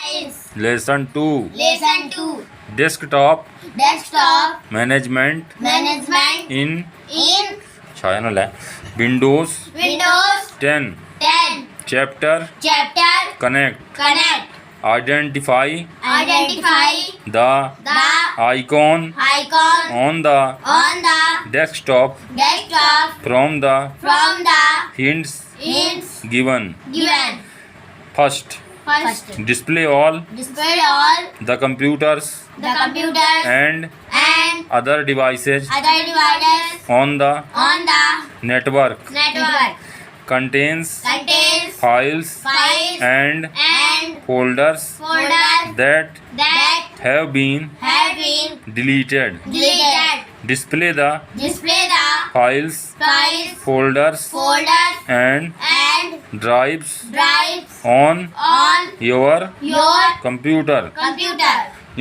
Lesson 2. Lesson 2. Desktop Desktop management management in in channel है Windows Windows 10. 10. Chapter Chapter Connect. Connect. Identify Identify the the icon icon on the on the desktop desktop from the from the hints hints given. given. First, First, display all display all the computers the computers and and other devices other devices on the on the network. network. Contains Contains files files and and folders folders that that have been have been deleted. deleted. Display the Display the files, files, folders folders and and drives drives on on your your computer. computer.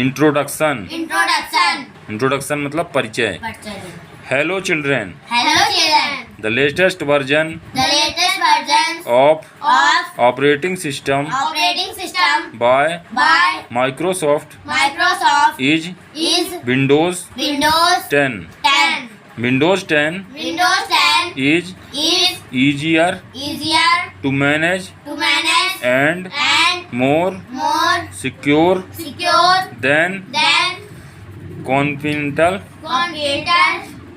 Introduction. Introduction. मतलब परिचय. Hello children. Hello children. The latest version The latest versions of of operating system operating system by by Microsoft Microsoft is is Windows Windows 10. 10. Windows 10 Windows 10 is is easier easier to manage to manage and and more more secure secure than than conventional computer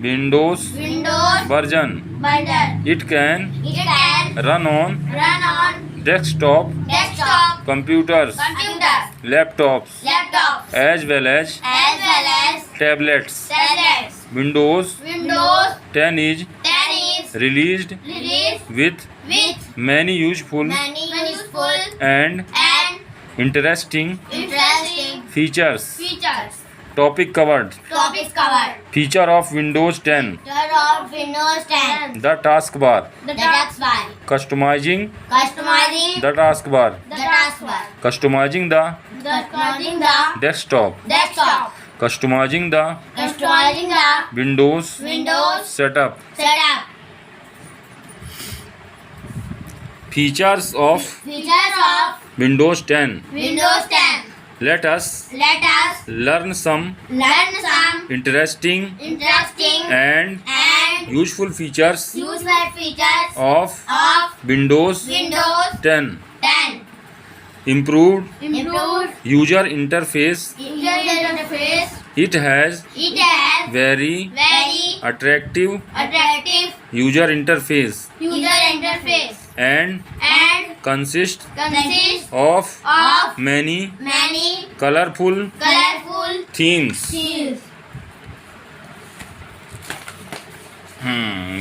Windows Windows version. version. It can It can run on run on desktop desktop computers, computers, laptops, laptops, as well as as tablets. tablets. Windows Windows 10 is 10 is released released with with many useful many useful and and interesting interesting features. features. Topic covered. Topics covered. Feature of Windows 10. Feature of Windows 10. The taskbar. The taskbar. Customizing Customizing the taskbar. the taskbar. Customizing the Customizing the desktop. desktop. Customizing the Customizing the Windows Windows setup. setup. Features of Features of Windows 10. Windows 10. Let us Let us learn some learn some interesting interesting and and useful features useful features of of Windows Windows 10. 10. Improved Improved user interface. user interface. It has It has very very attractive attractive user interface user interface and and consists consists of of many many colorful colorful themes. themes.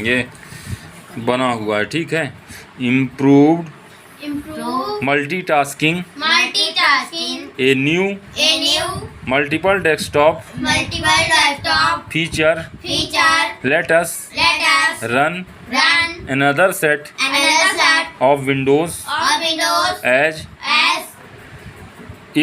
ये बना हुआ है, ठीक है. Improved Improve multitasking. multitasking. A new A new multiple desktop multiple desktop feature. feature. Let us Let us run run another set another set of Windows of Windows as as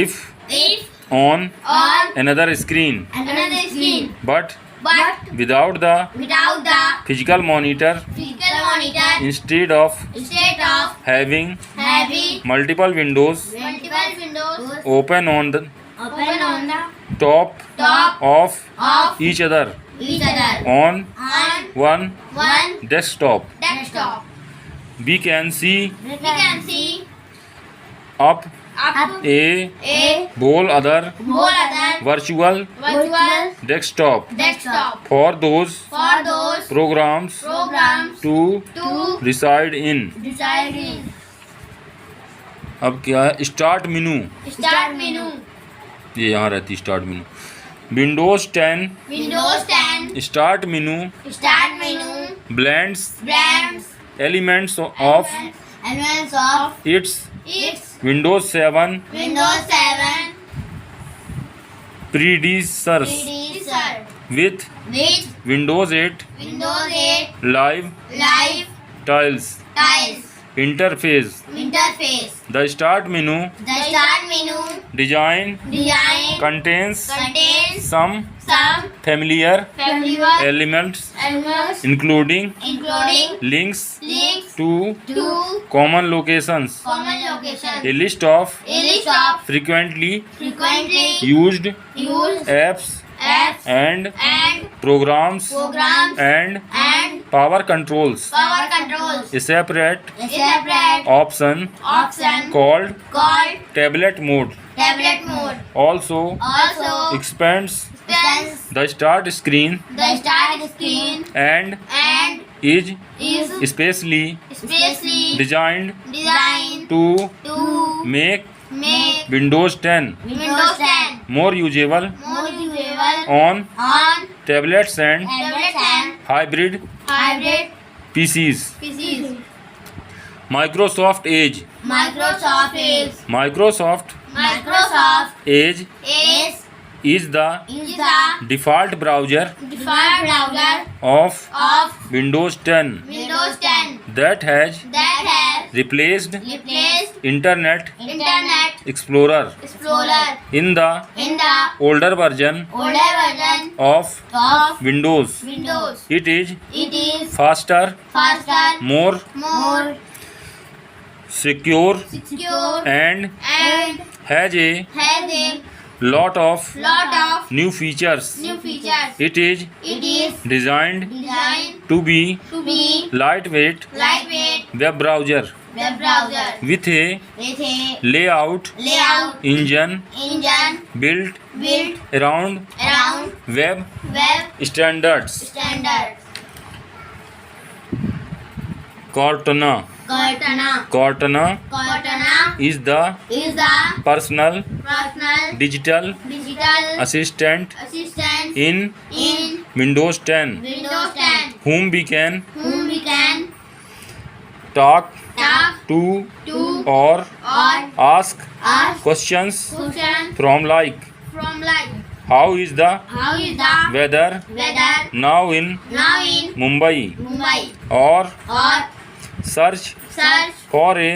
if if on on another screen, another screen, but but without the without the physical monitor. physical monitor. Instead of Instead of having having multiple windows multiple windows open on the open on the top top of of each other each other on on one one desktop, desktop. we can see We can see up up a a whole other whole other virtual virtual desktop desktop for those for those programs programs to to reside in. decide in. अब क्या है, start menu. Start menu. ये यहाँ रहती start menu. Windows 10 Windows 10. Start menu Start menu. blends Brands. elements of Elements of its its Windows 7 Windows 7 predecessors predecessor with with Windows 8 Windows 8 live live tiles. tiles. Interface. Interface. The start menu The start menu design design contains contains some some familiar familiar elements elements including including links links to to common locations, common locations, a list of a list of frequently frequently used used apps apps and and programs programs and and power controls. power controls. A separate A separate option option called called tablet mode tablet mode also also expands extends the start screen the start screen and and is is especially specially designed designed to to make make Windows 10 Windows 10 more usable more usable on on tablets and tablets and hybrid hybrid PCs. PCs. Microsoft Edge. Microsoft is Microsoft Microsoft Edge is the is the default browser default browser of of Windows 10 Windows 10 that has that replaced replaced Internet Internet Explorer. Explorer In the in the older version older version of of Windows, Windows. it is It is faster, faster, more secure, secure, and and has a has a lot of lot of new features. new features. It is It is designed designed to be to be lightweight lightweight web browser web browser with a with a layout layout engine engine built built around around web web standards. standards. Cortana. Cortana is the is the personal personal digital digital assistant assistant in in Windows 10 Windows 10 whom we can whom we can talk talk to to or or ask ask questions questions from like from like how is the how is the weather weather now in now in Mumbai Mumbai or or search search for a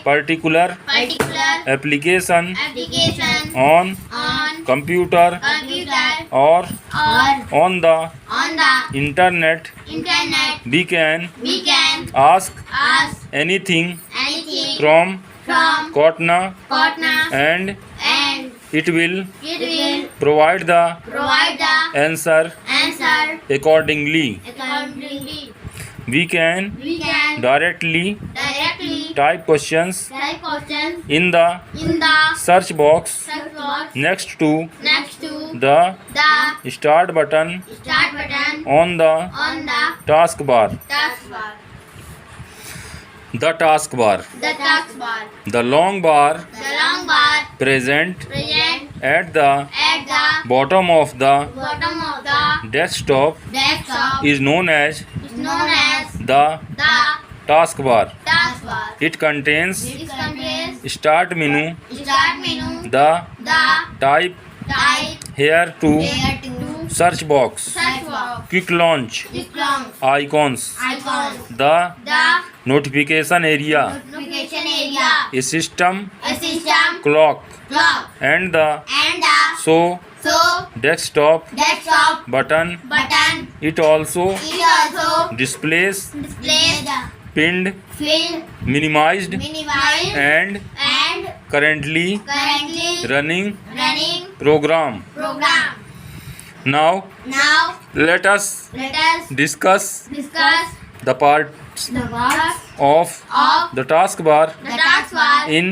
particular particular application application on on computer computer or or on the on the internet. internet. We can We can ask ask anything anything from from Cortana Cortana and and it will it will provide the provide the answer answer accordingly. accordingly. We can We can directly directly type questions type questions in the in the search box search box next to next to the the start button start button on the on the taskbar. taskbar. The taskbar. The taskbar. The long bar The long bar present present at the at the bottom of the bottom of the desktop desktop is known as is known as the the taskbar. taskbar. It contains It contains start menu, start menu, the the type type here to here to search box, search box, quick launch, quick launch, icons, icons, the the notification area, notification area, a system a system clock, clock, and the and the show so desktop desktop button. button. It also It also displays displays the pinned, field, minimized, minimized, and and currently currently running running program. program. Now Now let us let us discuss discuss the parts the parts of of the taskbar the taskbar in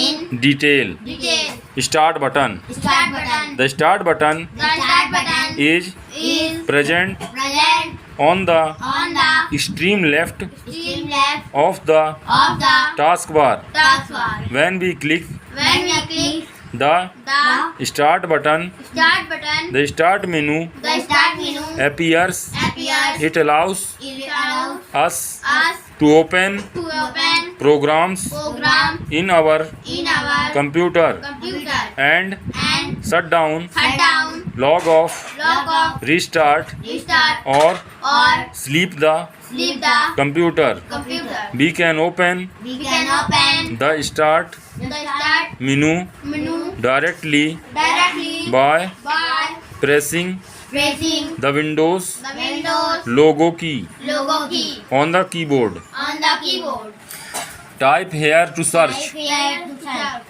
in detail. detail. Start button. Start button. The start button The start button is is present present on the on the extreme left extreme left of the of the taskbar. taskbar. When we click When we click the the start button, start button, the start menu the start menu appears. appears. It allows It allows us us to open to open programs program in our in our computer computer and and shut down, shut down, log off, log off, restart, restart, or or sleep the Leave the computer. computer. We can open We can open the start the start menu menu directly directly by by pressing pressing the Windows the Windows logo key logo key on the keyboard. on the keyboard. Type here to search. Type here to search.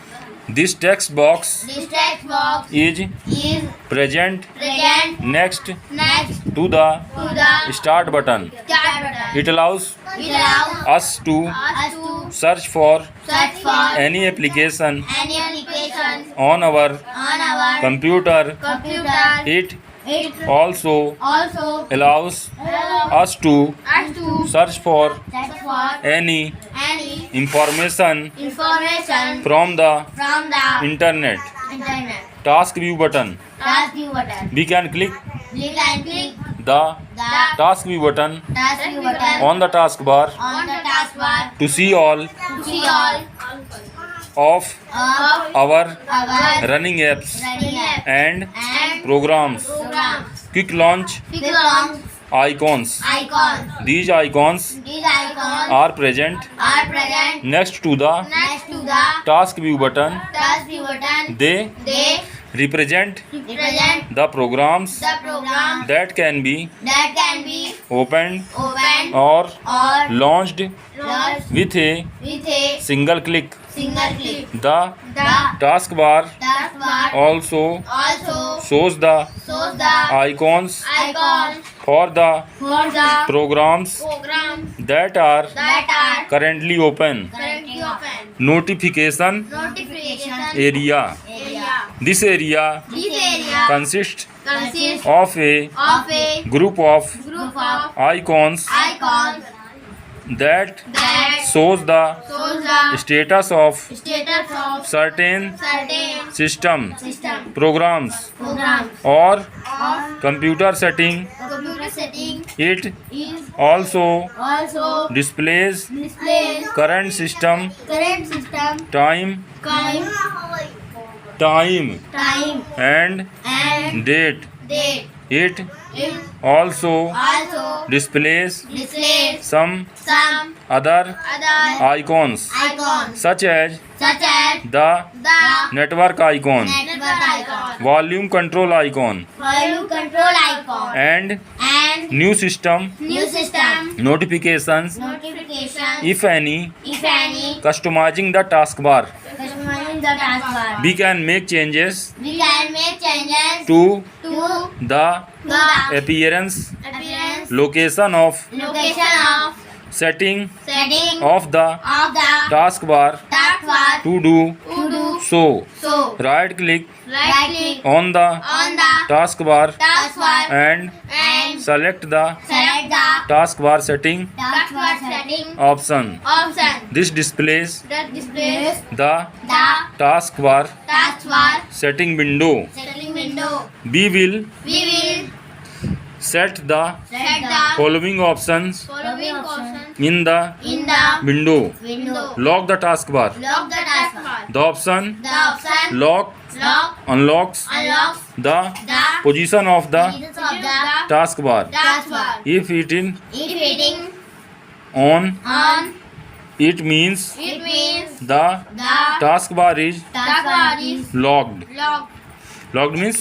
This text box This text box is is present present next next to the to the start button. start button. It allows It allows us to us to search for search for any application any application on our on our computer. computer. It It also also allows allows us to us to search for search for any any information information from the from the internet. internet. Task view button. Task view button. We can click We can click the the task view button task view button on the taskbar on the taskbar to see all to see all of of our our running apps running app and and programs. programs. Quick launch Click on icons. icons. These icons These icons are present are present next to the next to the task view button. task view button. They represent Represent the programs the program that can be that can be opened opened or or launched launched with a with a single click. single click. The The taskbar taskbar also also shows the shows the icons icons for the for the programs programs that are that are currently open. currently open. Notification Notification area. area. This area This area consists consists of a of a group of group of icons icons that that shows the shows the status of status of certain certain system system programs programs or or computer setting. computer setting. It Is also also displays displays current system current system time time and and date. date. It It also also displays displays some some other other icons icons such as such as the the network icon, network icon, volume control icon, volume control icon, and and new system new system notifications notification. if any. If any, Customizing the taskbar. customizing the taskbar. We can make changes We can make changes to to the the appearance, appearance, location of location of setting setting of the of the taskbar taskbar to do to do so. so. Right click Right click on the on the taskbar taskbar and select the select the taskbar setting taskbar setting option. option This displays that displays the the taskbar taskbar setting window. setting window. We will We will set the set the following options following options in the in the window. window. Lock the taskbar. Lock the taskbar. The option The option lock lock unlocks unlocks the the position of the positions of the taskbar. taskbar. If it is If hitting on, on, it means it means the the taskbar is taskbar is locked. locked. Locked means